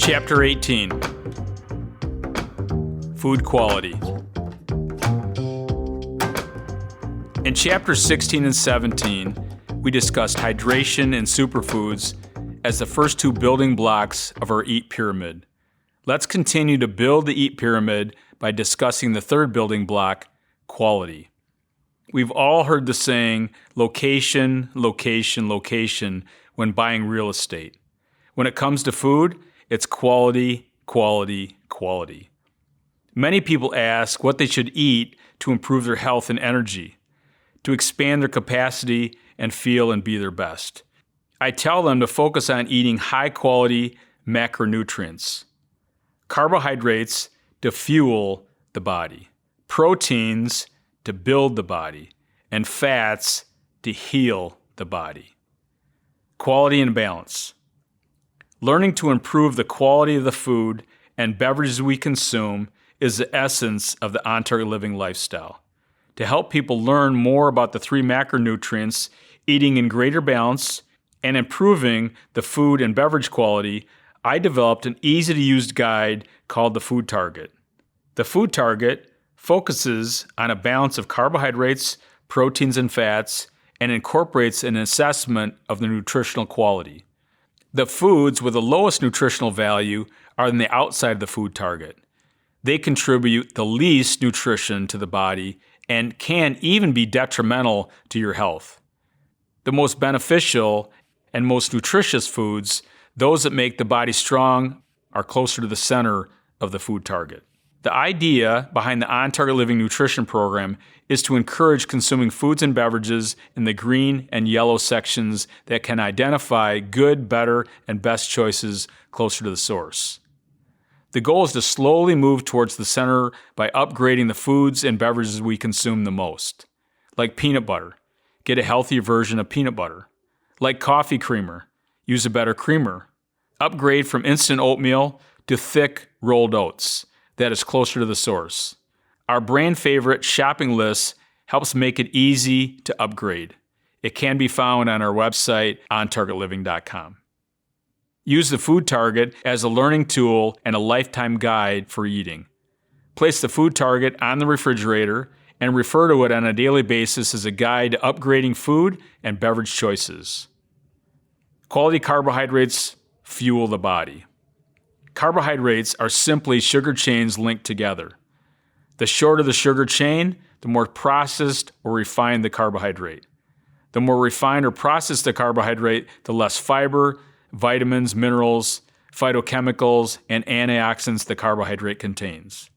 Chapter 18, Food Quality. In Chapters 16 and 17, we discussed hydration and superfoods as the first two building blocks of our EAT pyramid. Let's continue to build the EAT pyramid by discussing the third building block, quality. We've all heard the saying, location, location, location, when buying real estate. When it comes to food, it's quality, quality, quality. Many people ask what they should eat to improve their health and energy, to expand their capacity and feel and be their best. I tell them to focus on eating high-quality macronutrients, carbohydrates to fuel the body, proteins to build the body, and fats to heal the body. Quality and balance. Learning to improve the quality of the food and beverages we consume is the essence of the On-Target Living lifestyle. To help people learn more about the three macronutrients, eating in greater balance, and improving the food and beverage quality, I developed an easy-to-use guide called the Food Target. The Food Target focuses on a balance of carbohydrates, proteins, and fats, and incorporates an assessment of the nutritional quality. The foods with the lowest nutritional value are on the outside of the Food Target. They contribute the least nutrition to the body and can even be detrimental to your health. The most beneficial and most nutritious foods, those that make the body strong, are closer to the center of the Food Target. The idea behind the On-Target Living Nutrition Program is to encourage consuming foods and beverages in the green and yellow sections that can identify good, better, and best choices closer to the source. The goal is to slowly move towards the center by upgrading the foods and beverages we consume the most. Like peanut butter, get a healthier version of peanut butter. Like coffee creamer, use a better creamer. Upgrade from instant oatmeal to thick rolled oats that is closer to the source. Our brand favorite shopping list helps make it easy to upgrade. It can be found on our website, ontargetliving.com. Use the Food Target as a learning tool and a lifetime guide for eating. Place the Food Target on the refrigerator and refer to it on a daily basis as a guide to upgrading food and beverage choices. Quality carbohydrates fuel the body. Carbohydrates are simply sugar chains linked together. The shorter the sugar chain, the more processed or refined the carbohydrate. The more refined or processed the carbohydrate, the less fiber, vitamins, minerals, phytochemicals, and antioxidants the carbohydrate contains.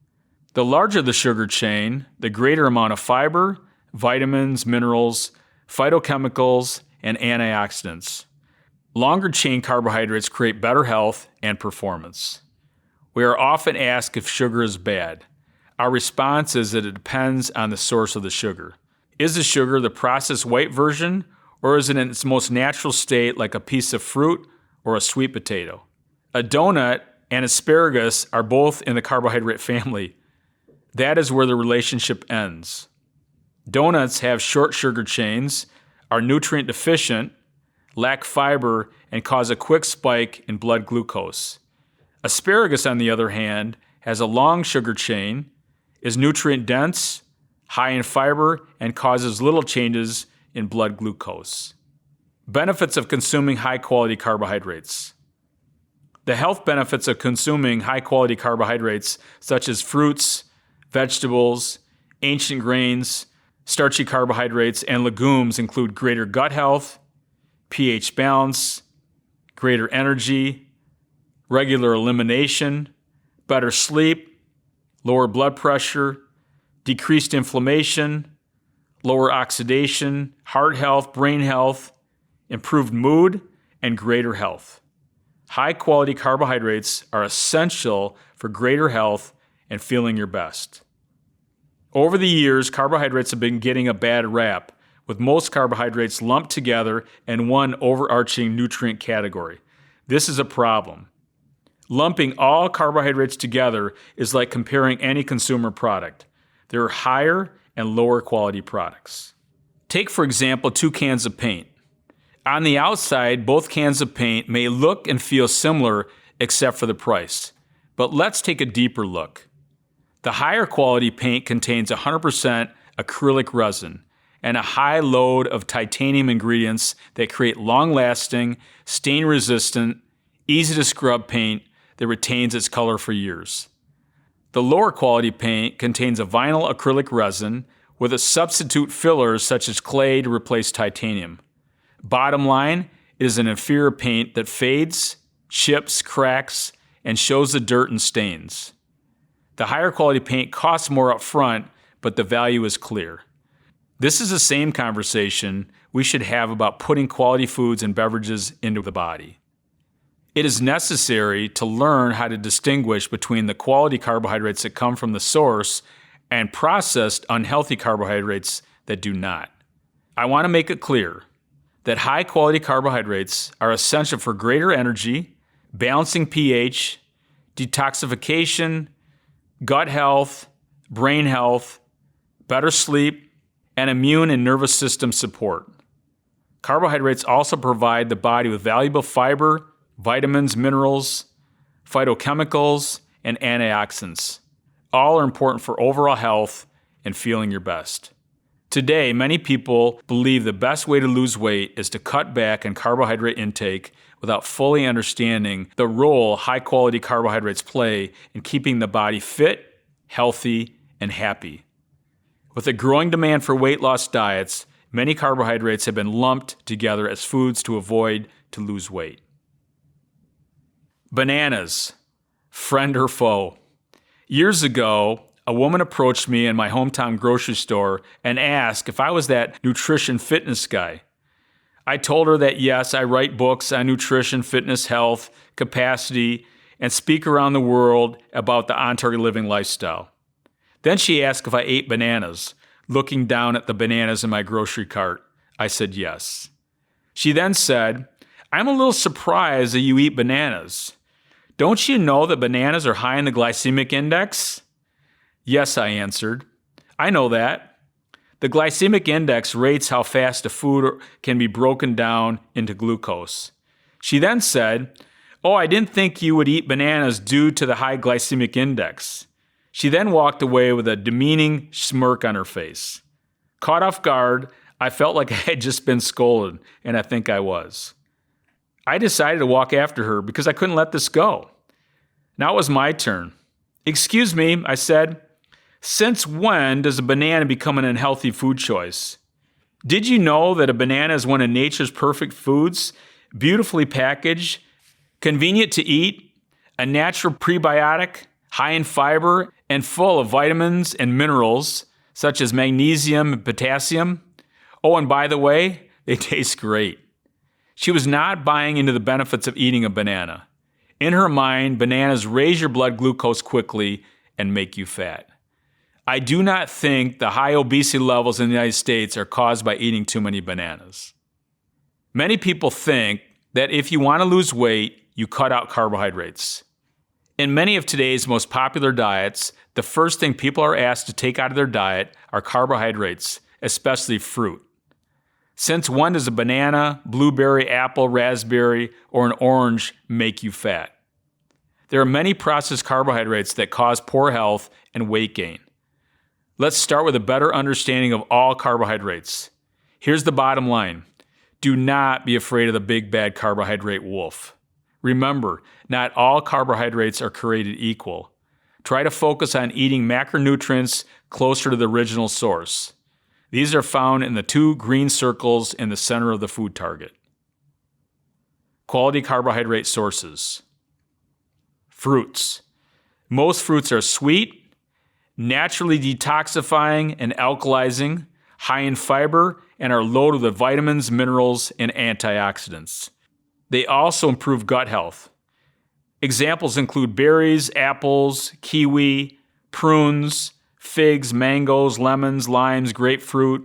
The larger the sugar chain, the greater amount of fiber, vitamins, minerals, phytochemicals, and antioxidants. Longer chain carbohydrates create better health and performance. We are often asked if sugar is bad. Our response is that it depends on the source of the sugar. Is the sugar the processed white version, or is it in its most natural state like a piece of fruit or a sweet potato? A donut and asparagus are both in the carbohydrate family. That is where the relationship ends. Donuts have short sugar chains, are nutrient deficient, lack fiber, and cause a quick spike in blood glucose. Asparagus, on the other hand, has a long sugar chain, is nutrient dense, high in fiber, and causes little changes in blood glucose. Benefits of consuming high-quality carbohydrates. The health benefits of consuming high-quality carbohydrates, such as fruits, vegetables, ancient grains, starchy carbohydrates, and legumes, include greater gut health, pH balance, greater energy, regular elimination, better sleep, lower blood pressure, decreased inflammation, lower oxidation, heart health, brain health, improved mood, and greater health. High-quality carbohydrates are essential for greater health and feeling your best. Over the years, carbohydrates have been getting a bad rap, with most carbohydrates lumped together in one overarching nutrient category. This is a problem. Lumping all carbohydrates together is like comparing any consumer product. There are higher and lower quality products. Take, for example, 2 cans of paint. On the outside, both cans of paint may look and feel similar except for the price. But let's take a deeper look. The higher quality paint contains 100% acrylic resin and a high load of titanium ingredients that create long-lasting, stain-resistant, easy-to-scrub paint that retains its color for years. The lower quality paint contains a vinyl acrylic resin with a substitute fillers such as clay to replace titanium. Bottom line, it is an inferior paint that fades, chips, cracks, and shows the dirt and stains. The higher quality paint costs more up front, but the value is clear. This is the same conversation we should have about putting quality foods and beverages into the body. It is necessary to learn how to distinguish between the quality carbohydrates that come from the source and processed unhealthy carbohydrates that do not. I want to make it clear that high quality carbohydrates are essential for greater energy, balancing pH, detoxification, gut health, brain health, better sleep, and immune and nervous system support. Carbohydrates also provide the body with valuable fiber, vitamins, minerals, phytochemicals, and antioxidants. All are important for overall health and feeling your best. Today, many people believe the best way to lose weight is to cut back on carbohydrate intake without fully understanding the role high-quality carbohydrates play in keeping the body fit, healthy, and happy. With a growing demand for weight loss diets, many carbohydrates have been lumped together as foods to avoid to lose weight. Bananas, friend or foe? Years ago, a woman approached me in my hometown grocery store and asked if I was that nutrition fitness guy. I told her that yes, I write books on nutrition, fitness, health, capacity, and speak around the world about the on-target living lifestyle. Then she asked if I ate bananas. Looking down at the bananas in my grocery cart, I said yes. She then said, "I'm a little surprised that you eat bananas. Don't you know that bananas are high in the glycemic index?" "Yes," I answered. "I know that. The glycemic index rates how fast a food can be broken down into glucose." She then said, "Oh, I didn't think you would eat bananas due to the high glycemic index." She then walked away with a demeaning smirk on her face. Caught off guard, I felt like I had just been scolded, and I think I was. I decided to walk after her because I couldn't let this go. Now it was my turn. "Excuse me," I said. "Since when does a banana become an unhealthy food choice? Did you know that a banana is one of nature's perfect foods, beautifully packaged, convenient to eat, a natural prebiotic, high in fiber, and full of vitamins and minerals such as magnesium and potassium? Oh, and by the way, they taste great." She was not buying into the benefits of eating a banana. In her mind, bananas raise your blood glucose quickly and make you fat. I do not think the high obesity levels in the United States are caused by eating too many bananas. Many people think that if you want to lose weight, you cut out carbohydrates. In many of today's most popular diets, the first thing people are asked to take out of their diet are carbohydrates, especially fruit. Since when does a banana, blueberry, apple, raspberry, or an orange make you fat? There are many processed carbohydrates that cause poor health and weight gain. Let's start with a better understanding of all carbohydrates. Here's the bottom line. Do not be afraid of the big bad carbohydrate wolf. Remember, not all carbohydrates are created equal. Try to focus on eating macronutrients closer to the original source. These are found in the 2 green circles in the center of the food target. Quality carbohydrate sources. Fruits. Most fruits are sweet, naturally detoxifying and alkalizing, high in fiber, and are loaded with vitamins, minerals, and antioxidants. They also improve gut health. Examples include berries, apples, kiwi, prunes, figs, mangoes, lemons, limes, grapefruit,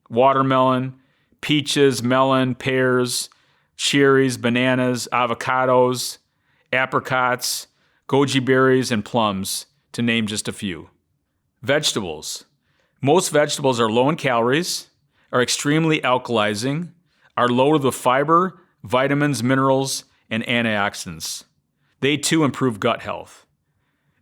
watermelon, peaches, melon, pears, cherries, bananas, avocados, apricots, goji berries, and plums, to name just a few. Vegetables. Most vegetables are low in calories, are extremely alkalizing, are loaded with fiber, vitamins, minerals, and antioxidants. They too improve gut health.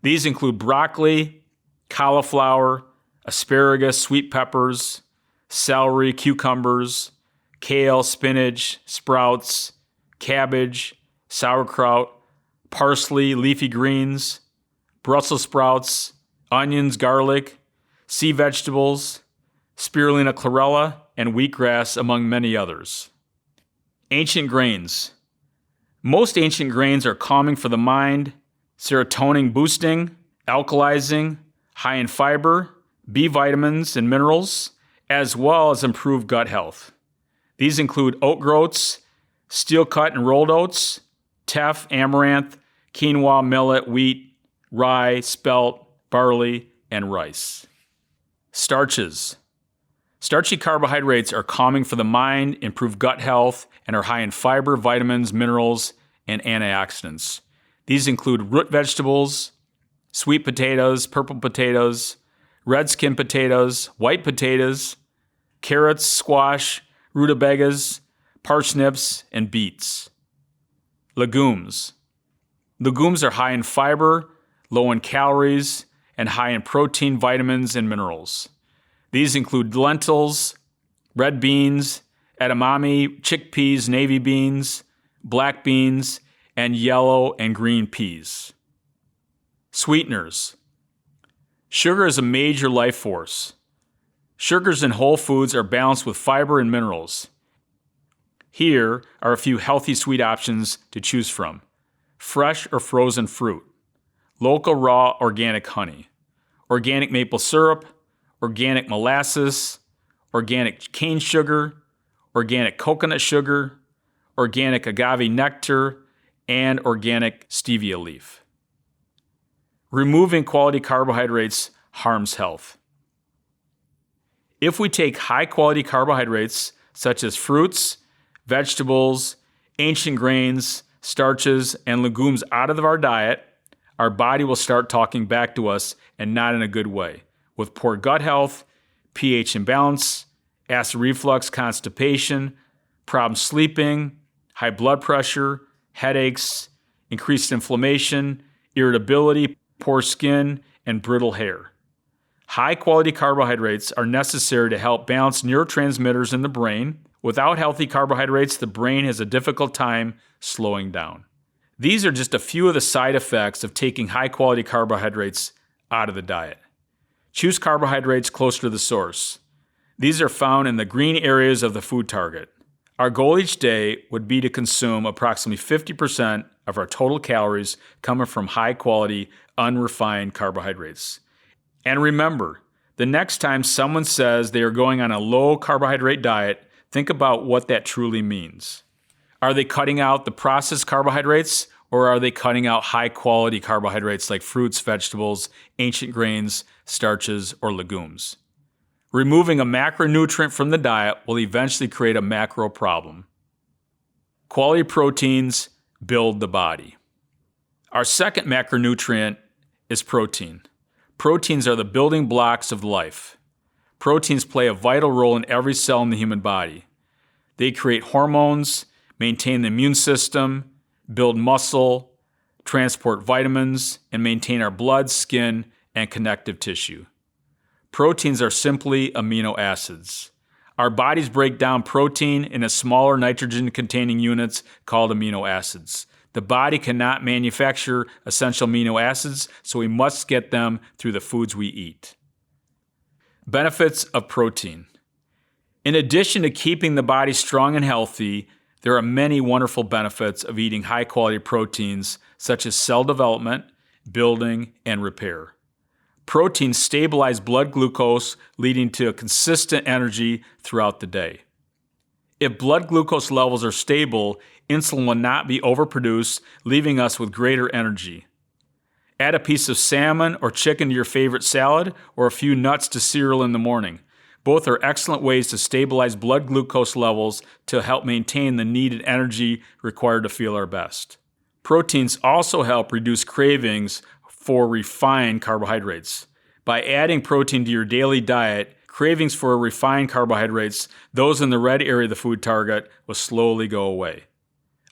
These include broccoli, cauliflower, asparagus, sweet peppers, celery, cucumbers, kale, spinach, sprouts, cabbage, sauerkraut, parsley, leafy greens, Brussels sprouts, onions, garlic, sea vegetables, spirulina chlorella, and wheatgrass, among many others. Ancient grains. Most ancient grains are calming for the mind, serotonin boosting, alkalizing, high in fiber, B vitamins and minerals, as well as improved gut health. These include oat groats, steel cut and rolled oats, teff, amaranth, quinoa, millet, wheat, rye, spelt, barley, and rice. Starches. Starchy carbohydrates are calming for the mind, improve gut health, and are high in fiber, vitamins, minerals, and antioxidants. These include root vegetables, sweet potatoes, purple potatoes, red skin potatoes, white potatoes, carrots, squash, rutabagas, parsnips, and beets. Legumes. Legumes are high in fiber, low in calories, and high in protein, vitamins, and minerals. These include lentils, red beans, edamame, chickpeas, navy beans, black beans, and yellow and green peas. Sweeteners. Sugar is a major life force. Sugars in whole foods are balanced with fiber and minerals. Here are a few healthy sweet options to choose from: fresh or frozen fruit, local raw organic honey, organic maple syrup, organic molasses, organic cane sugar, organic coconut sugar, organic agave nectar, and organic stevia leaf. Removing quality carbohydrates harms health. If we take high-quality carbohydrates such as fruits, vegetables, ancient grains, starches, and legumes out of our diet, our body will start talking back to us, and not in a good way, with poor gut health, pH imbalance, acid reflux, constipation, problems sleeping, high blood pressure, headaches, increased inflammation, irritability, poor skin, and brittle hair. High-quality carbohydrates are necessary to help balance neurotransmitters in the brain. Without healthy carbohydrates, the brain has a difficult time slowing down. These are just a few of the side effects of taking high-quality carbohydrates out of the diet. Choose carbohydrates closer to the source. These are found in the green areas of the food target. Our goal each day would be to consume approximately 50% of our total calories coming from high-quality, unrefined carbohydrates. And remember, the next time someone says they are going on a low-carbohydrate diet, think about what that truly means. Are they cutting out the processed carbohydrates, or are they cutting out high-quality carbohydrates like fruits, vegetables, ancient grains, starches, or legumes? Removing a macronutrient from the diet will eventually create a macro problem. Quality proteins build the body. Our second macronutrient is protein. Proteins are the building blocks of life. Proteins play a vital role in every cell in the human body. They create hormones, maintain the immune system, build muscle, transport vitamins, and maintain our blood, skin, and connective tissue. Proteins are simply amino acids. Our bodies break down protein into smaller nitrogen-containing units called amino acids. The body cannot manufacture essential amino acids, so we must get them through the foods we eat. Benefits of protein. In addition to keeping the body strong and healthy, there are many wonderful benefits of eating high-quality proteins, such as cell development, building, and repair. Proteins stabilize blood glucose, leading to a consistent energy throughout the day. If blood glucose levels are stable, insulin will not be overproduced, leaving us with greater energy. Add a piece of salmon or chicken to your favorite salad, or a few nuts to cereal in the morning. Both are excellent ways to stabilize blood glucose levels to help maintain the needed energy required to feel our best. Proteins also help reduce cravings for refined carbohydrates. By adding protein to your daily diet, cravings for refined carbohydrates, those in the red area of the food target, will slowly go away.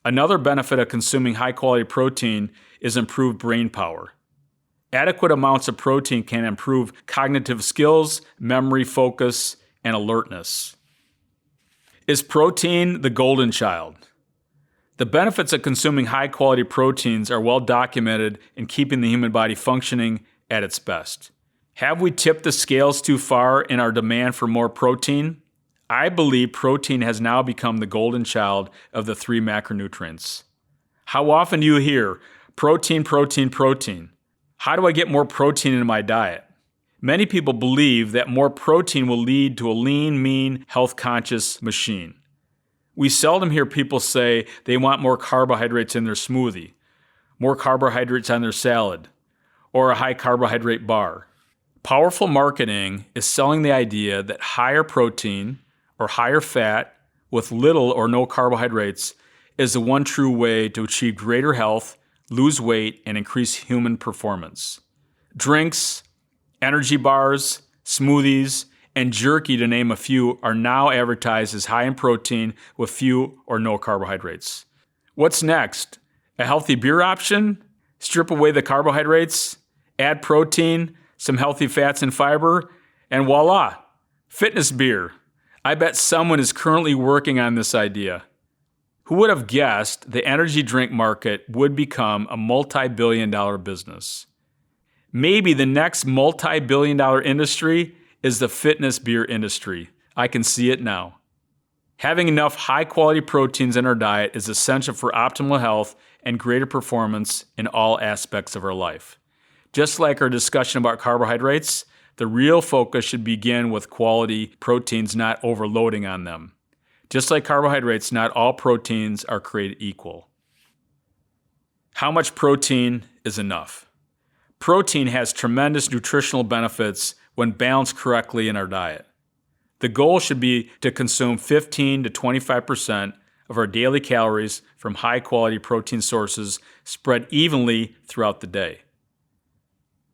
Another benefit of consuming high-quality protein is improved brain power. Adequate amounts of protein can improve cognitive skills, memory, focus, and alertness. Is protein the golden child? The benefits of consuming high-quality proteins are well documented in keeping the human body functioning at its best. Have we tipped the scales too far in our demand for more protein? I believe protein has now become the golden child of the 3 macronutrients. How often do you hear, protein, protein, protein? How do I get more protein into my diet? Many people believe that more protein will lead to a lean, mean, health-conscious machine. We seldom hear people say they want more carbohydrates in their smoothie, more carbohydrates on their salad, or a high carbohydrate bar. Powerful marketing is selling the idea that higher protein or higher fat with little or no carbohydrates is the one true way to achieve greater health, lose weight, and increase human performance. Drinks, energy bars, smoothies, and jerky, to name a few, are now advertised as high in protein with few or no carbohydrates. What's next? A healthy beer option? Strip away the carbohydrates, add protein, some healthy fats and fiber, and voila, fitness beer. I bet someone is currently working on this idea. Who would have guessed the energy drink market would become a multi-billion-dollar business? Maybe the next multi-billion-dollar industry is the fitness beer industry. I can see it now. Having enough high-quality proteins in our diet is essential for optimal health and greater performance in all aspects of our life. Just like our discussion about carbohydrates, the real focus should begin with quality proteins, not overloading on them. Just like carbohydrates, not all proteins are created equal. How much protein is enough? Protein has tremendous nutritional benefits when balanced correctly in our diet. The goal should be to consume 15 to 25% of our daily calories from high-quality protein sources spread evenly throughout the day.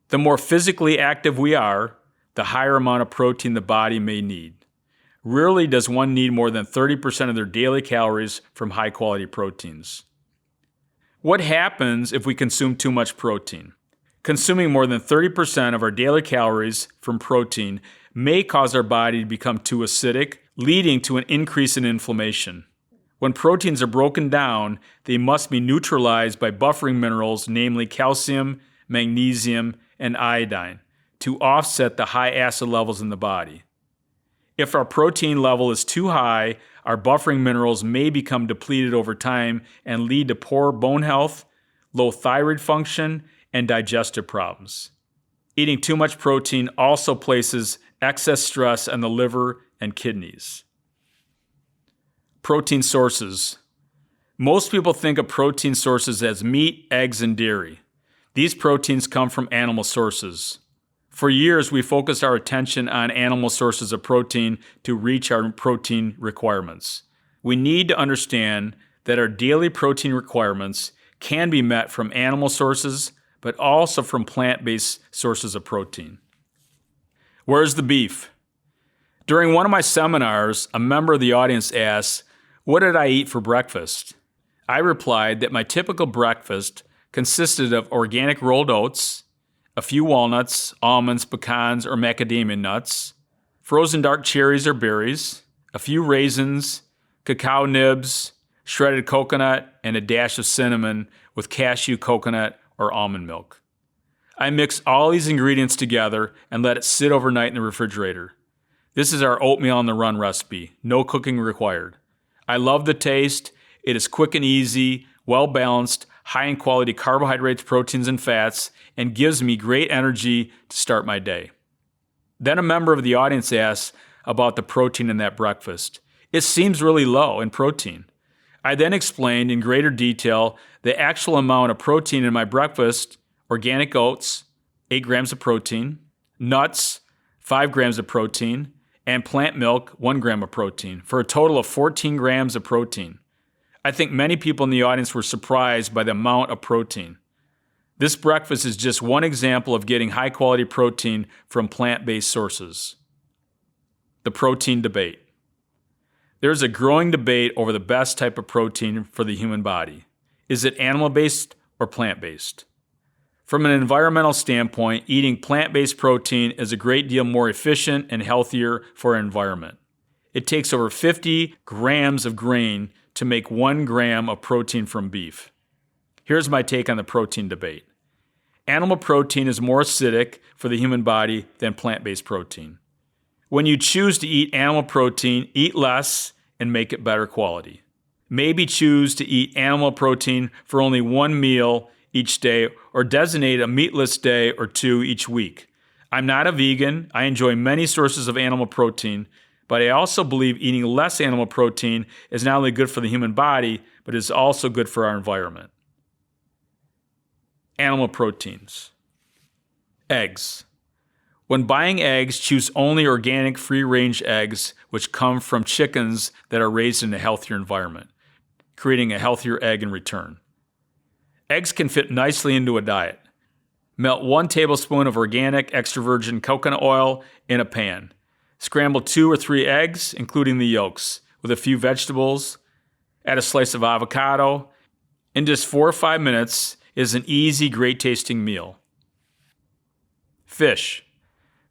The more physically active we are, the higher amount of protein the body may need. Rarely does one need more than 30% of their daily calories from high-quality proteins. What happens if we consume too much protein? Consuming more than 30% of our daily calories from protein may cause our body to become too acidic, leading to an increase in inflammation. When proteins are broken down, they must be neutralized by buffering minerals, namely calcium, magnesium, and iodine, to offset the high acid levels in the body. If our protein level is too high, our buffering minerals may become depleted over time and lead to poor bone health, low thyroid function, and digestive problems. Eating too much protein also places excess stress on the liver and kidneys. Protein sources. Most people think of protein sources as meat, eggs, and dairy. These proteins come from animal sources. For years, we focused our attention on animal sources of protein to reach our protein requirements. We need to understand that our daily protein requirements can be met from animal sources, but also from plant-based sources of protein. Where's the beef? During one of my seminars, a member of the audience asked, "What did I eat for breakfast?" I replied that my typical breakfast consisted of organic rolled oats, a few walnuts, almonds, pecans, or macadamia nuts, frozen dark cherries or berries, a few raisins, cacao nibs, shredded coconut, and a dash of cinnamon with cashew, coconut, or almond milk. I mix all these ingredients together and let it sit overnight in the refrigerator. This is our oatmeal on the run recipe, no cooking required. I love the taste. It is quick and easy, well balanced, high in quality carbohydrates, proteins, and fats, and gives me great energy to start my day. Then a member of the audience asked about the protein in that breakfast. It seems really low in protein. I then explained in greater detail the actual amount of protein in my breakfast: organic oats, 8 grams of protein, nuts, 5 grams of protein, and plant milk, 1 gram of protein, for a total of 14 grams of protein. I think many people in the audience were surprised by the amount of protein. This breakfast is just one example of getting high-quality protein from plant-based sources. The protein debate. There's a growing debate over the best type of protein for the human body. Is it animal-based or plant-based? From an environmental standpoint, eating plant-based protein is a great deal more efficient and healthier for our environment. It takes over 50 grams of grain to make 1 gram of protein from beef. Here's my take on the protein debate. Animal protein is more acidic for the human body than plant-based protein. When you choose to eat animal protein, eat less and make it better quality. Maybe choose to eat animal protein for only 1 meal each day, or designate a meatless day or 2 each week. I'm not a vegan. I enjoy many sources of animal protein, but I also believe eating less animal protein is not only good for the human body, but is also good for our environment. Animal proteins. Eggs. When buying eggs, choose only organic free-range eggs which come from chickens that are raised in a healthier environment, creating a healthier egg in return. Eggs can fit nicely into a diet. Melt 1 tablespoon of organic extra virgin coconut oil in a pan. Scramble 2 or 3 eggs, including the yolks, with a few vegetables. Add a slice of avocado. In just 4 or 5 minutes is an easy, great-tasting meal. Fish.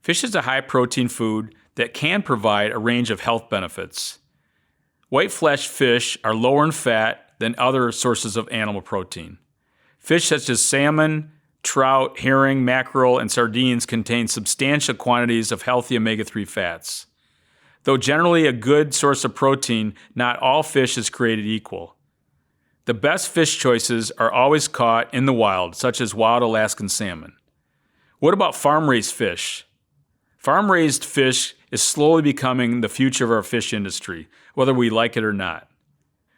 Fish is a high-protein food that can provide a range of health benefits. White-fleshed fish are lower in fat than other sources of animal protein. Fish such as salmon, trout, herring, mackerel, and sardines contain substantial quantities of healthy omega-3 fats. Though generally a good source of protein, not all fish is created equal. The best fish choices are always caught in the wild, such as wild Alaskan salmon. What about farm-raised fish? Farm-raised fish is slowly becoming the future of our fish industry, whether we like it or not.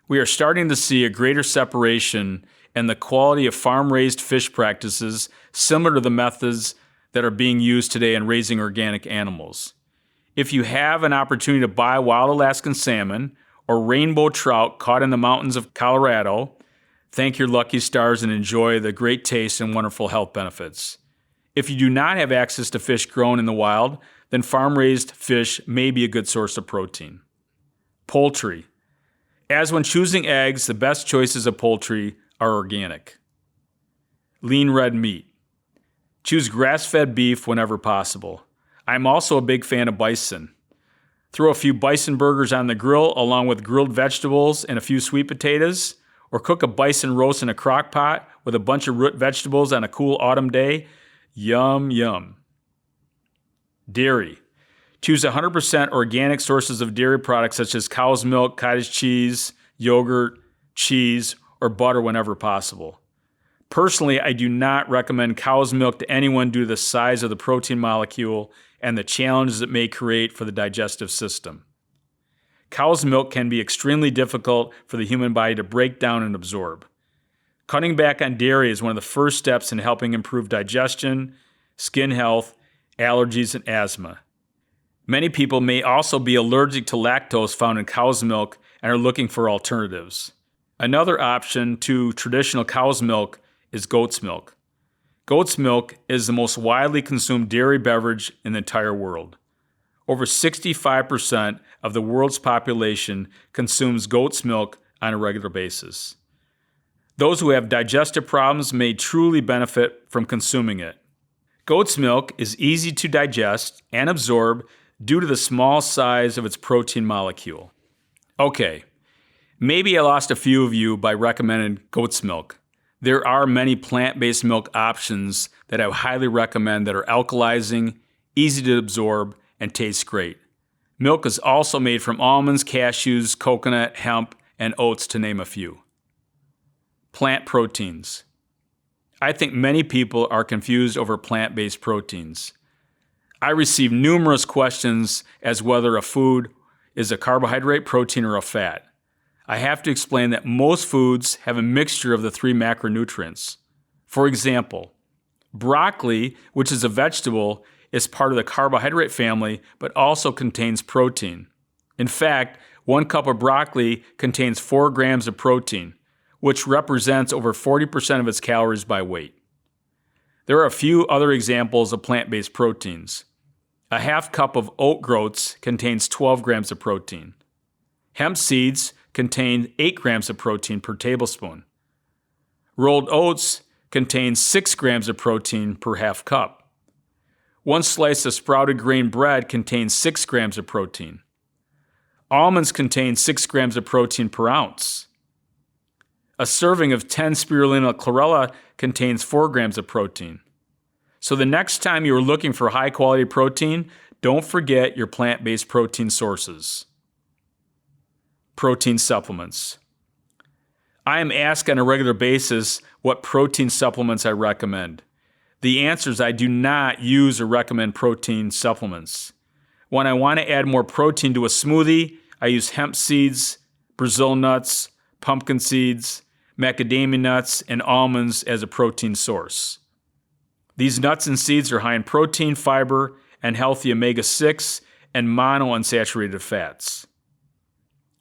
We are starting to see a greater separation in the quality of farm-raised fish practices similar to the methods that are being used today in raising organic animals. If you have an opportunity to buy wild Alaskan salmon or rainbow trout caught in the mountains of Colorado, thank your lucky stars and enjoy the great taste and wonderful health benefits. If you do not have access to fish grown in the wild, then farm-raised fish may be a good source of protein. Poultry. As when choosing eggs, the best choices of poultry are organic. Lean red meat. Choose grass-fed beef whenever possible. I'm also a big fan of bison. Throw a few bison burgers on the grill along with grilled vegetables and a few sweet potatoes, or cook a bison roast in a crock pot with a bunch of root vegetables on a cool autumn day. Yum, yum. Dairy. Choose 100% organic sources of dairy products such as cow's milk, cottage cheese, yogurt, cheese, or butter whenever possible. Personally, I do not recommend cow's milk to anyone due to the size of the protein molecule and the challenges it may create for the digestive system. Cow's milk can be extremely difficult for the human body to break down and absorb. Cutting back on dairy is one of the first steps in helping improve digestion, skin health, allergies, and asthma. Many people may also be allergic to lactose found in cow's milk and are looking for alternatives. Another option to traditional cow's milk is goat's milk. Goat's milk is the most widely consumed dairy beverage in the entire world. Over 65% of the world's population consumes goat's milk on a regular basis. Those who have digestive problems may truly benefit from consuming it. Goat's milk is easy to digest and absorb due to the small size of its protein molecule. Okay, maybe I lost a few of you by recommending goat's milk. There are many plant-based milk options that I highly recommend that are alkalizing, easy to absorb, and taste great. Milk is also made from almonds, cashews, coconut, hemp, and oats, to name a few. Plant proteins. I think many people are confused over plant-based proteins. I receive numerous questions as whether a food is a carbohydrate, protein, or a fat. I have to explain that most foods have a mixture of the 3 macronutrients. For example, broccoli, which is a vegetable, is part of the carbohydrate family, but also contains protein. In fact, 1 cup of broccoli contains 4 grams of protein, which represents over 40% of its calories by weight. There are a few other examples of plant-based proteins. A half cup of oat groats contains 12 grams of protein. Hemp seeds contain 8 grams of protein per tablespoon. Rolled oats contain 6 grams of protein per half cup. One slice of sprouted grain bread contains 6 grams of protein. Almonds contain 6 grams of protein per ounce. A serving of 10 spirulina chlorella contains 4 grams of protein. So the next time you are looking for high-quality protein, don't forget your plant-based protein sources. Protein supplements. I am asked on a regular basis what protein supplements I recommend. The answer is I do not use or recommend protein supplements. When I want to add more protein to a smoothie, I use hemp seeds, Brazil nuts, pumpkin seeds, macadamia nuts, and almonds as a protein source. These nuts and seeds are high in protein, fiber, and healthy omega-6 and monounsaturated fats.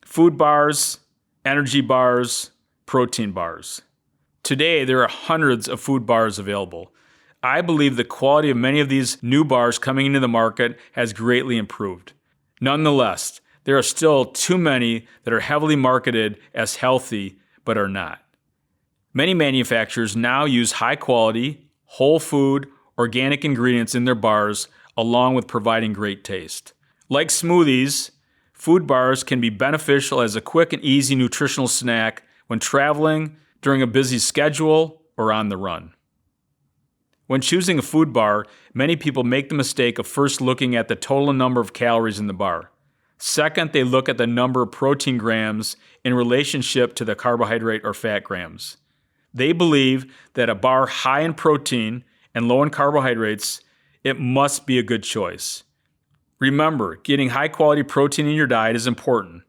Food bars, energy bars, protein bars. Today, there are hundreds of food bars available. I believe the quality of many of these new bars coming into the market has greatly improved. Nonetheless, there are still too many that are heavily marketed as healthy but are not. Many manufacturers now use high-quality, whole food, organic ingredients in their bars, along with providing great taste. Like smoothies, food bars can be beneficial as a quick and easy nutritional snack when traveling, during a busy schedule, or on the run. When choosing a food bar, many people make the mistake of first looking at the total number of calories in the bar. Second, they look at the number of protein grams in relationship to the carbohydrate or fat grams. They believe that a bar high in protein and low in carbohydrates, it must be a good choice. Remember, getting high-quality protein in your diet is important,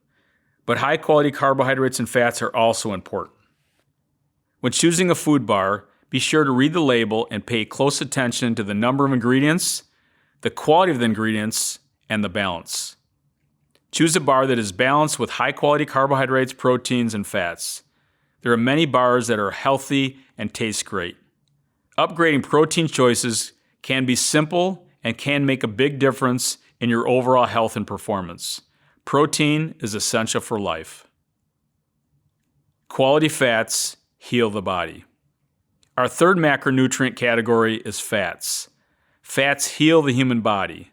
but high-quality carbohydrates and fats are also important. When choosing a food bar, be sure to read the label and pay close attention to the number of ingredients, the quality of the ingredients, and the balance. Choose a bar that is balanced with high-quality carbohydrates, proteins, and fats. There are many bars that are healthy and taste great. Upgrading protein choices can be simple and can make a big difference in your overall health and performance. Protein is essential for life. Quality fats heal the body. Our third macronutrient category is fats. Fats heal the human body.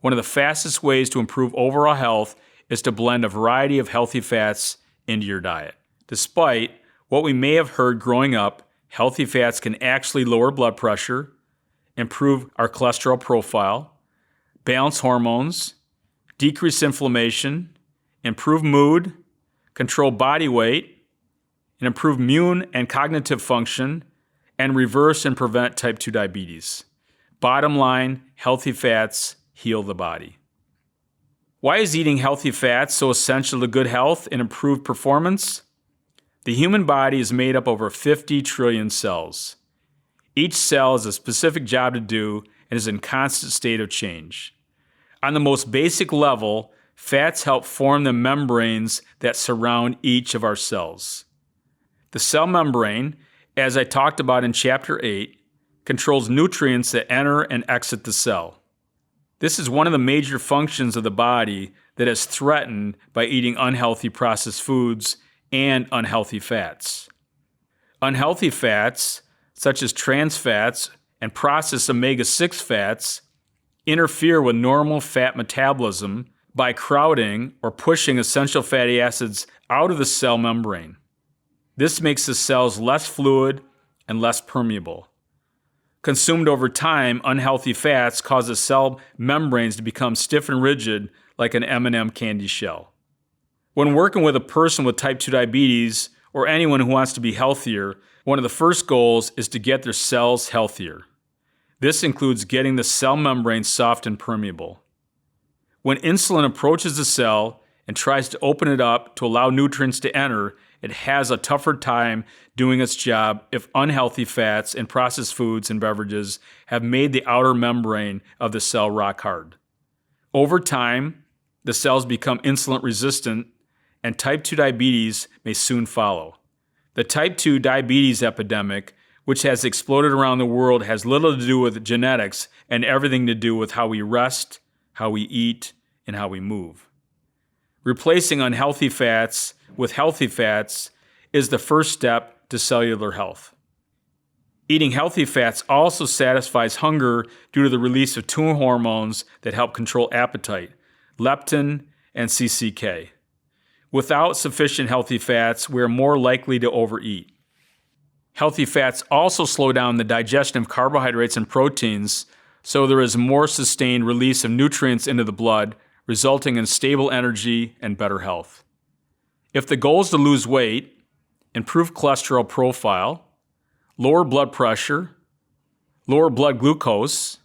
One of the fastest ways to improve overall health is to blend a variety of healthy fats into your diet. Despite what we may have heard growing up, healthy fats can actually lower blood pressure, improve our cholesterol profile, balance hormones, decrease inflammation, improve mood, control body weight, and improve immune and cognitive function, and reverse and prevent type 2 diabetes. Bottom line, healthy fats heal the body. Why is eating healthy fats so essential to good health and improved performance? The human body is made up of over 50 trillion cells. Each cell has a specific job to do and is in constant state of change. On the most basic level, fats help form the membranes that surround each of our cells. The cell membrane, as I talked about in Chapter 8, controls nutrients that enter and exit the cell. This is one of the major functions of the body that is threatened by eating unhealthy processed foods and unhealthy fats. Unhealthy fats, such as trans fats and processed omega-6 fats, interfere with normal fat metabolism by crowding or pushing essential fatty acids out of the cell membrane. This makes the cells less fluid and less permeable. Consumed over time, unhealthy fats cause the cell membranes to become stiff and rigid like an M&M candy shell. When working with a person with type 2 diabetes or anyone who wants to be healthier, one of the first goals is to get their cells healthier. This includes getting the cell membrane soft and permeable. When insulin approaches the cell and tries to open it up to allow nutrients to enter, it has a tougher time doing its job if unhealthy fats and processed foods and beverages have made the outer membrane of the cell rock hard. Over time, the cells become insulin resistant, and type 2 diabetes may soon follow. The type 2 diabetes epidemic, which has exploded around the world, has little to do with genetics and everything to do with how we rest, how we eat, and how we move. Replacing unhealthy fats with healthy fats is the first step to cellular health. Eating healthy fats also satisfies hunger due to the release of two hormones that help control appetite, leptin and CCK. Without sufficient healthy fats, we are more likely to overeat. Healthy fats also slow down the digestion of carbohydrates and proteins, so there is more sustained release of nutrients into the blood, resulting in stable energy and better health. If the goal is to lose weight, improve cholesterol profile, lower blood pressure, lower blood glucose,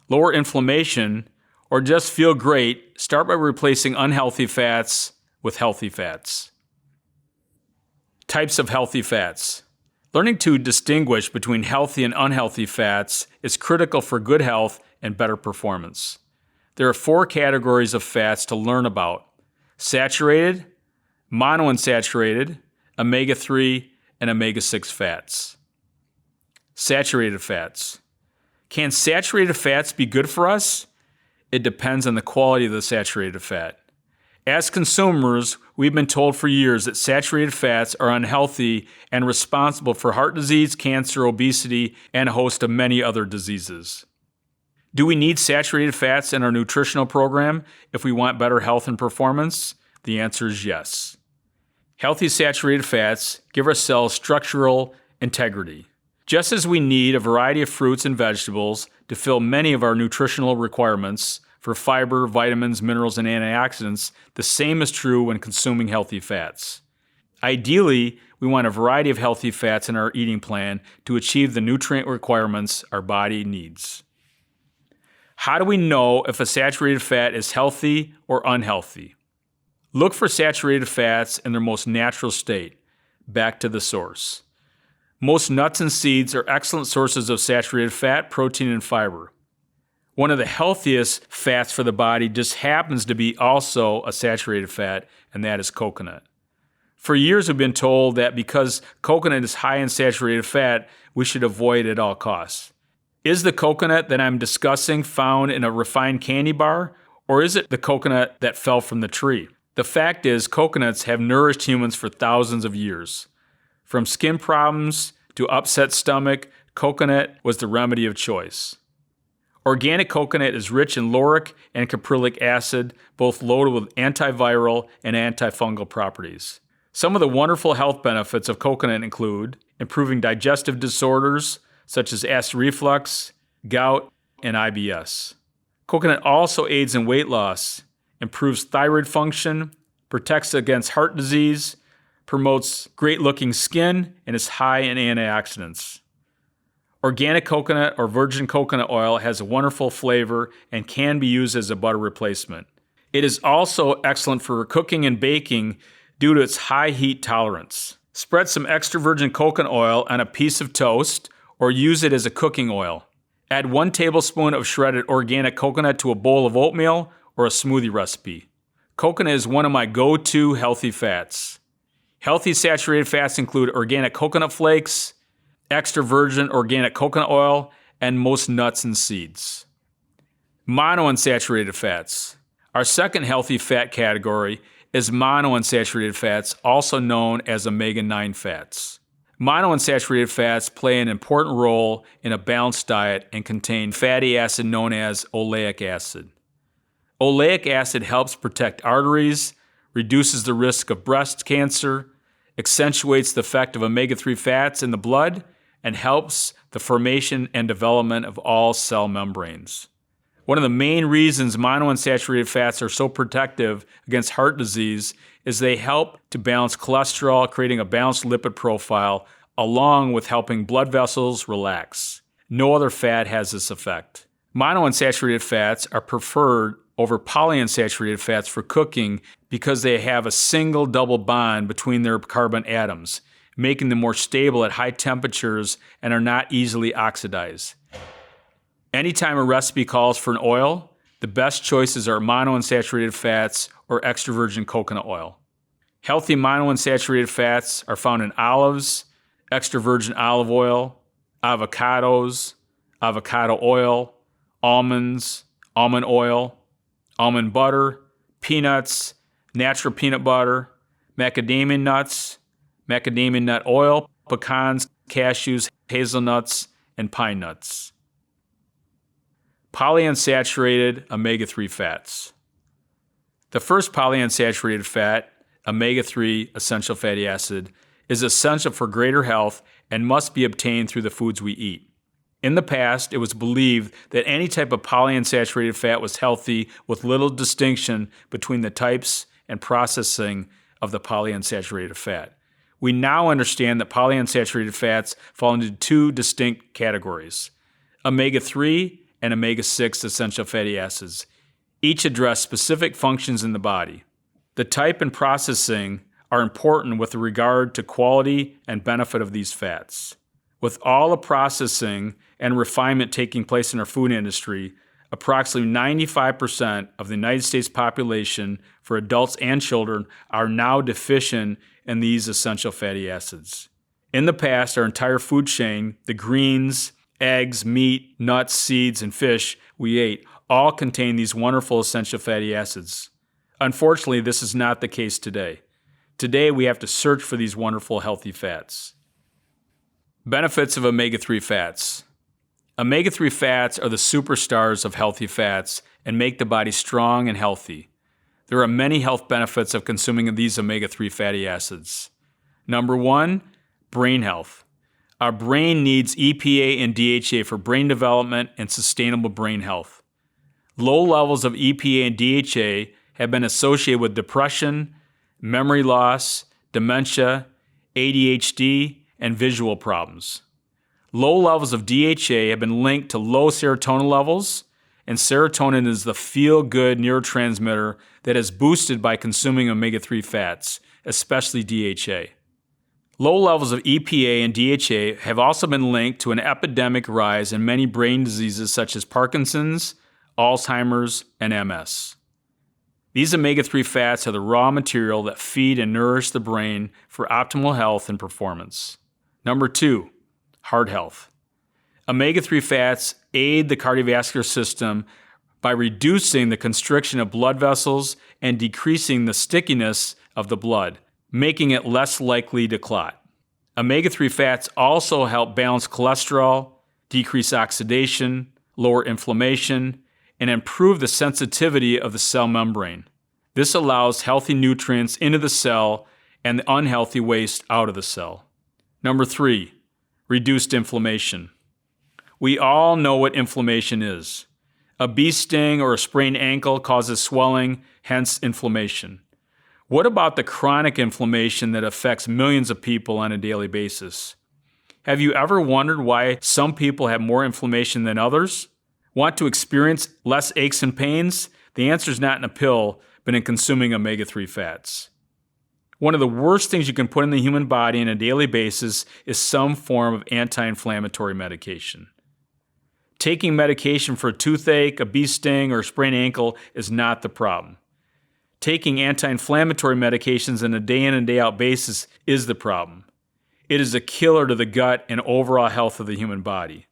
lower inflammation, or just feel great, start by replacing unhealthy fats with healthy fats. Types of healthy fats. Learning to distinguish between healthy and unhealthy fats is critical for good health and better performance. There are 4 categories of fats to learn about: saturated, monounsaturated, omega-3, and omega-6 fats. Saturated fats. Can saturated fats be good for us? It depends on the quality of the saturated fat. As consumers, we've been told for years that saturated fats are unhealthy and responsible for heart disease, cancer, obesity, and a host of many other diseases. Do we need saturated fats in our nutritional program if we want better health and performance? The answer is yes. Healthy saturated fats give our cells structural integrity. Just as we need a variety of fruits and vegetables to fill many of our nutritional requirements for fiber, vitamins, minerals, and antioxidants, the same is true when consuming healthy fats. Ideally, we want a variety of healthy fats in our eating plan to achieve the nutrient requirements our body needs. How do we know if a saturated fat is healthy or unhealthy? Look for saturated fats in their most natural state, back to the source. Most nuts and seeds are excellent sources of saturated fat, protein, and fiber. One of the healthiest fats for the body just happens to be also a saturated fat, and that is coconut. For years we've been told that because coconut is high in saturated fat, we should avoid it at all costs. Is the coconut that I'm discussing found in a refined candy bar, or is it the coconut that fell from the tree? The fact is, coconuts have nourished humans for thousands of years. From skin problems to upset stomach, coconut was the remedy of choice. Organic coconut is rich in lauric and caprylic acid, both loaded with antiviral and antifungal properties. Some of the wonderful health benefits of coconut include improving digestive disorders such as acid reflux, gout, and IBS. Coconut also aids in weight loss, improves thyroid function, protects against heart disease, promotes great-looking skin, and is high in antioxidants. Organic coconut or virgin coconut oil has a wonderful flavor and can be used as a butter replacement. It is also excellent for cooking and baking due to its high heat tolerance. Spread some extra virgin coconut oil on a piece of toast or use it as a cooking oil. Add 1 tablespoon of shredded organic coconut to a bowl of oatmeal or a smoothie recipe. Coconut is one of my go-to healthy fats. Healthy saturated fats include organic coconut flakes, extra virgin organic coconut oil, and most nuts and seeds. Monounsaturated fats. Our second healthy fat category is monounsaturated fats, also known as omega-9 fats. Monounsaturated fats play an important role in a balanced diet and contain fatty acid known as oleic acid. Oleic acid helps protect arteries, reduces the risk of breast cancer, accentuates the effect of omega-3 fats in the blood, and helps the formation and development of all cell membranes. One of the main reasons monounsaturated fats are so protective against heart disease is they help to balance cholesterol, creating a balanced lipid profile, along with helping blood vessels relax. No other fat has this effect. Monounsaturated fats are preferred over polyunsaturated fats for cooking because they have a single double bond between their carbon atoms, making them more stable at high temperatures and are not easily oxidized. Anytime a recipe calls for an oil, the best choices are monounsaturated fats or extra virgin coconut oil. Healthy monounsaturated fats are found in olives, extra virgin olive oil, avocados, avocado oil, almonds, almond oil, almond butter, peanuts, natural peanut butter, macadamia nuts, macadamia nut oil, pecans, cashews, hazelnuts, and pine nuts. Polyunsaturated omega-3 fats. The first polyunsaturated fat, omega-3 essential fatty acid, is essential for greater health and must be obtained through the foods we eat. In the past, it was believed that any type of polyunsaturated fat was healthy with little distinction between the types and processing of the polyunsaturated fat. We now understand that polyunsaturated fats fall into two distinct categories: omega-3 and omega-6 essential fatty acids. Each address specific functions in the body. The type and processing are important with regard to quality and benefit of these fats. With all the processing and refinement taking place in our food industry, approximately 95% of the United States population for adults and children are now deficient in these essential fatty acids. In the past, our entire food chain, the greens, eggs, meat, nuts, seeds, and fish we ate, all contain these wonderful essential fatty acids. Unfortunately, this is not the case today. Today, we have to search for these wonderful healthy fats. Benefits of omega-3 fats. Omega-3 fats are the superstars of healthy fats and make the body strong and healthy. There are many health benefits of consuming these omega-3 fatty acids. Number one, brain health. Our brain needs EPA and DHA for brain development and sustainable brain health. Low levels of EPA and DHA have been associated with depression, memory loss, dementia, ADHD, and visual problems. Low levels of DHA have been linked to low serotonin levels, and serotonin is the feel-good neurotransmitter that is boosted by consuming omega-3 fats, especially DHA. Low levels of EPA and DHA have also been linked to an epidemic rise in many brain diseases such as Parkinson's, Alzheimer's, and MS. These omega-3 fats are the raw material that feed and nourish the brain for optimal health and performance. Number two, heart health. Omega-3 fats aid the cardiovascular system by reducing the constriction of blood vessels and decreasing the stickiness of the blood, making it less likely to clot. Omega-3 fats also help balance cholesterol, decrease oxidation, lower inflammation, and improve the sensitivity of the cell membrane. This allows healthy nutrients into the cell and the unhealthy waste out of the cell. Number three, reduced inflammation. We all know what inflammation is. A bee sting or a sprained ankle causes swelling, hence inflammation. What about the chronic inflammation that affects millions of people on a daily basis? Have you ever wondered why some people have more inflammation than others? Want to experience less aches and pains? The answer is not in a pill, but in consuming omega-3 fats. One of the worst things you can put in the human body on a daily basis is some form of anti-inflammatory medication. Taking medication for a toothache, a bee sting, or a sprained ankle is not the problem. Taking anti-inflammatory medications on a day in and day out basis is the problem. It is a killer to the gut and overall health of the human body.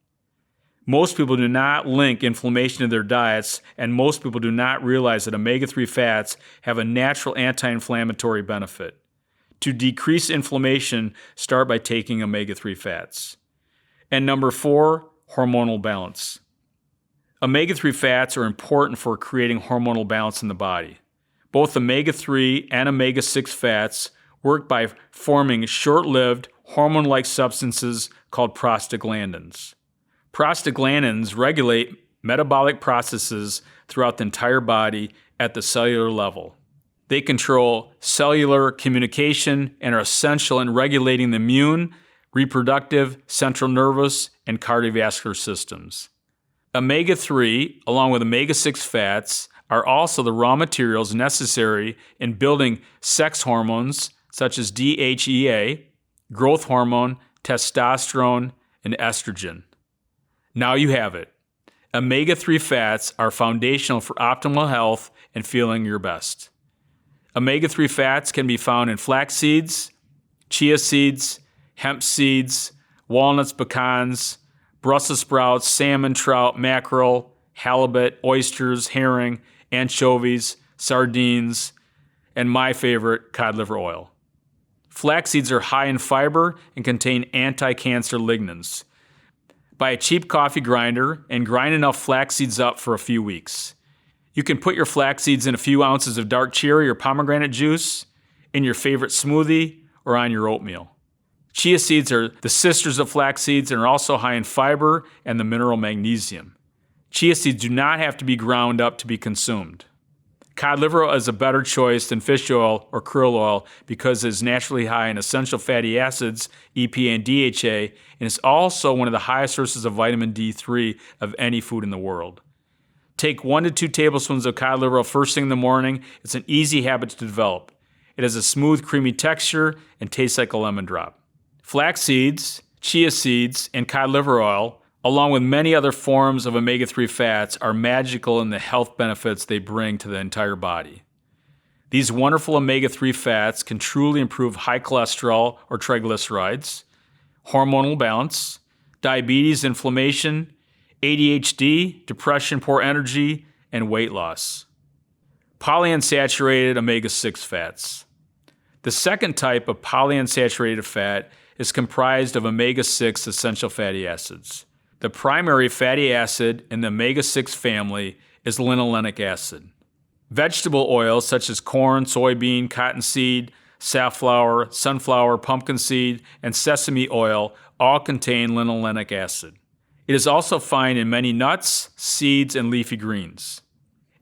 Most people do not link inflammation to their diets, and most people do not realize that omega-3 fats have a natural anti-inflammatory benefit. To decrease inflammation, start by taking omega-3 fats. And number four, hormonal balance. Omega-3 fats are important for creating hormonal balance in the body. Both omega-3 and omega-6 fats work by forming short-lived, hormone-like substances called prostaglandins. Prostaglandins regulate metabolic processes throughout the entire body at the cellular level. They control cellular communication and are essential in regulating the immune, reproductive, central nervous, and cardiovascular systems. Omega-3, along with omega-6 fats, are also the raw materials necessary in building sex hormones such as DHEA, growth hormone, testosterone, and estrogen. Now you have it. Omega-3 fats are foundational for optimal health and feeling your best. Omega-3 fats can be found in flax seeds, chia seeds, hemp seeds, walnuts, pecans, Brussels sprouts, salmon, trout, mackerel, halibut, oysters, herring, anchovies, sardines, and my favorite, cod liver oil. Flax seeds are high in fiber and contain anti-cancer lignans. Buy a cheap coffee grinder and grind enough flax seeds up for a few weeks. You can put your flax seeds in a few ounces of dark cherry or pomegranate juice, in your favorite smoothie, or on your oatmeal. Chia seeds are the sisters of flax seeds and are also high in fiber and the mineral magnesium. Chia seeds do not have to be ground up to be consumed. Cod liver oil is a better choice than fish oil or krill oil because it is naturally high in essential fatty acids, EPA and DHA, and is also one of the highest sources of vitamin D3 of any food in the world. Take 1 to 2 tablespoons of cod liver oil first thing in the morning. It's an easy habit to develop. It has a smooth, creamy texture and tastes like a lemon drop. Flax seeds, chia seeds, and cod liver oil, along with many other forms of omega-3 fats, are magical in the health benefits they bring to the entire body. These wonderful omega-3 fats can truly improve high cholesterol or triglycerides, hormonal balance, diabetes, inflammation, ADHD, depression, poor energy, and weight loss. Polyunsaturated omega-6 fats. The second type of polyunsaturated fat is comprised of omega-6 essential fatty acids. The primary fatty acid in the omega-6 family is linolenic acid. Vegetable oils such as corn, soybean, cottonseed, safflower, sunflower, pumpkin seed, and sesame oil all contain linolenic acid. It is also found in many nuts, seeds, and leafy greens.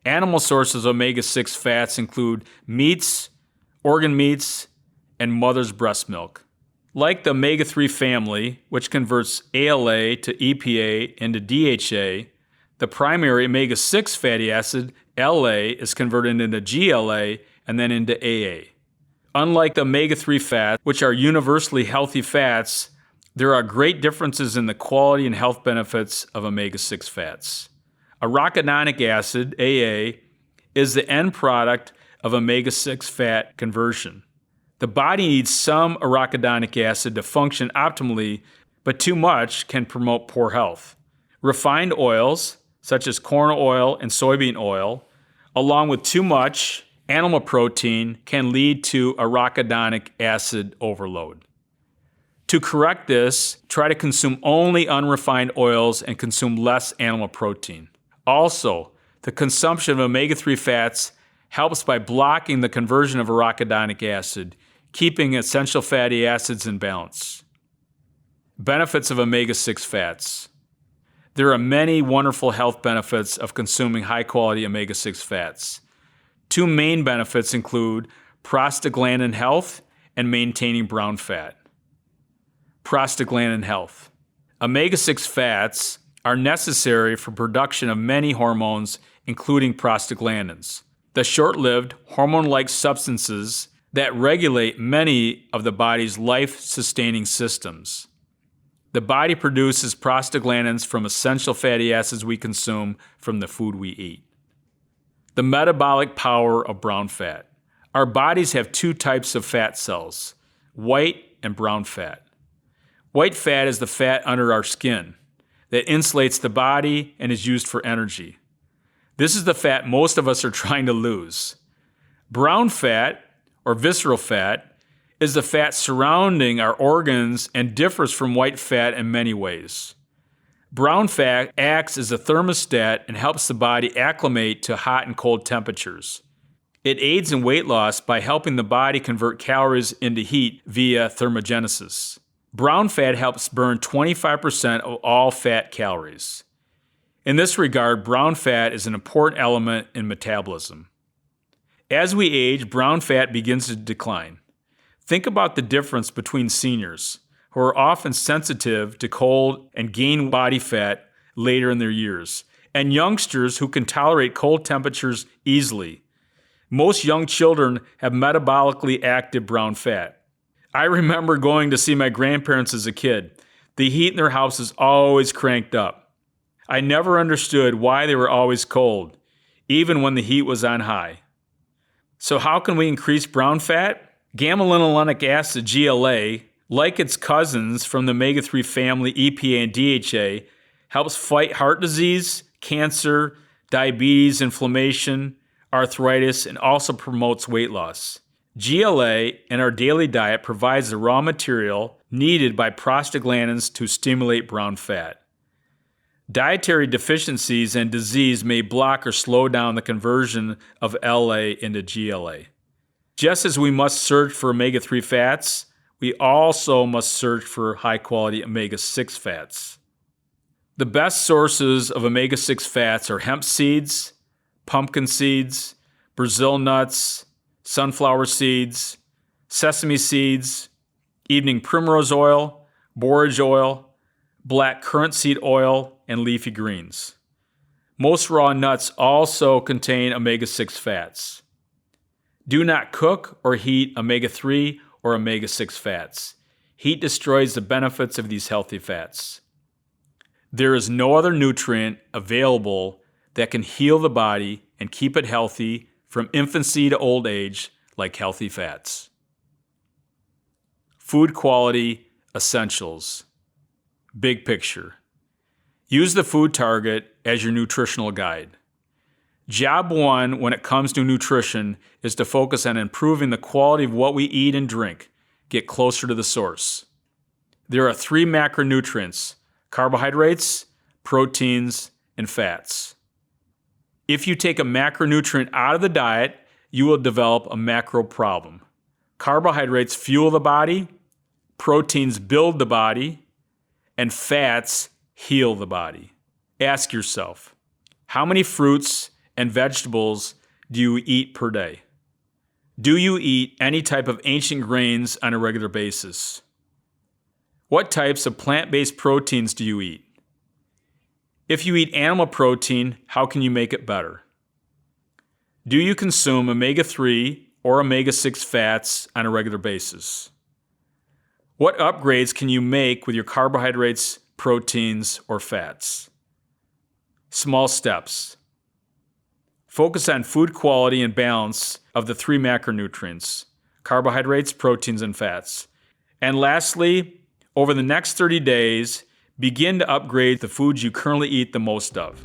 Animal sources of omega-6 fats include meats, organ meats, and mother's breast milk. Like the omega-3 family, which converts ALA to EPA into DHA, the primary omega-6 fatty acid, LA, is converted into GLA and then into AA. Unlike the omega-3 fats, which are universally healthy fats, there are great differences in the quality and health benefits of omega-6 fats. Arachidonic acid, AA, is the end product of omega-6 fat conversion. The body needs some arachidonic acid to function optimally, but too much can promote poor health. Refined oils, such as corn oil and soybean oil, along with too much animal protein, can lead to arachidonic acid overload. To correct this, try to consume only unrefined oils and consume less animal protein. Also, the consumption of omega-3 fats helps by blocking the conversion of arachidonic acid, keeping essential fatty acids in balance. Benefits of omega-6 fats. There are many wonderful health benefits of consuming high-quality omega-6 fats. Two main benefits include prostaglandin health and maintaining brown fat. Prostaglandin health. Omega-6 fats are necessary for production of many hormones, including prostaglandins, the short-lived hormone-like substances that regulate many of the body's life-sustaining systems. The body produces prostaglandins from essential fatty acids we consume from the food we eat. The metabolic power of brown fat. Our bodies have two types of fat cells, white and brown fat. White fat is the fat under our skin that insulates the body and is used for energy. This is the fat most of us are trying to lose. Brown fat, or visceral fat, is the fat surrounding our organs and differs from white fat in many ways. Brown fat acts as a thermostat and helps the body acclimate to hot and cold temperatures. It aids in weight loss by helping the body convert calories into heat via thermogenesis. Brown fat helps burn 25% of all fat calories. In this regard, brown fat is an important element in metabolism. As we age, brown fat begins to decline. Think about the difference between seniors, who are often sensitive to cold and gain body fat later in their years, and youngsters who can tolerate cold temperatures easily. Most young children have metabolically active brown fat. I remember going to see my grandparents as a kid. The heat in their house is always cranked up. I never understood why they were always cold, even when the heat was on high. So how can we increase brown fat? Gamma-linolenic acid, GLA, like its cousins from the omega-3 family, EPA and DHA, helps fight heart disease, cancer, diabetes, inflammation, arthritis, and also promotes weight loss. GLA in our daily diet provides the raw material needed by prostaglandins to stimulate brown fat. Dietary deficiencies and disease may block or slow down the conversion of LA into GLA. Just as we must search for omega-3 fats, we also must search for high-quality omega-6 fats. The best sources of omega-6 fats are hemp seeds, pumpkin seeds, Brazil nuts, sunflower seeds, sesame seeds, evening primrose oil, borage oil, black currant seed oil, and leafy greens. Most raw nuts also contain omega-6 fats. Do not cook or heat omega-3 or omega-6 fats. Heat destroys the benefits of these healthy fats. There is no other nutrient available that can heal the body and keep it healthy from infancy to old age like healthy fats. Food quality essentials. Big picture. Use the food target as your nutritional guide. Job one when it comes to nutrition is to focus on improving the quality of what we eat and drink. Get closer to the source. There are 3 macronutrients: carbohydrates, proteins, and fats. If you take a macronutrient out of the diet, you will develop a macro problem. Carbohydrates fuel the body, proteins build the body, and fats heal the body. Ask yourself, how many fruits and vegetables do you eat per day? Do you eat any type of ancient grains on a regular basis? What types of plant-based proteins do you eat? If you eat animal protein, how can you make it better? Do you consume omega-3 or omega-6 fats on a regular basis? What upgrades can you make with your carbohydrates, proteins, or fats? Small steps. Focus on food quality and balance of the 3 macronutrients: carbohydrates, proteins, and fats. And lastly, over the next 30 days, begin to upgrade the foods you currently eat the most of.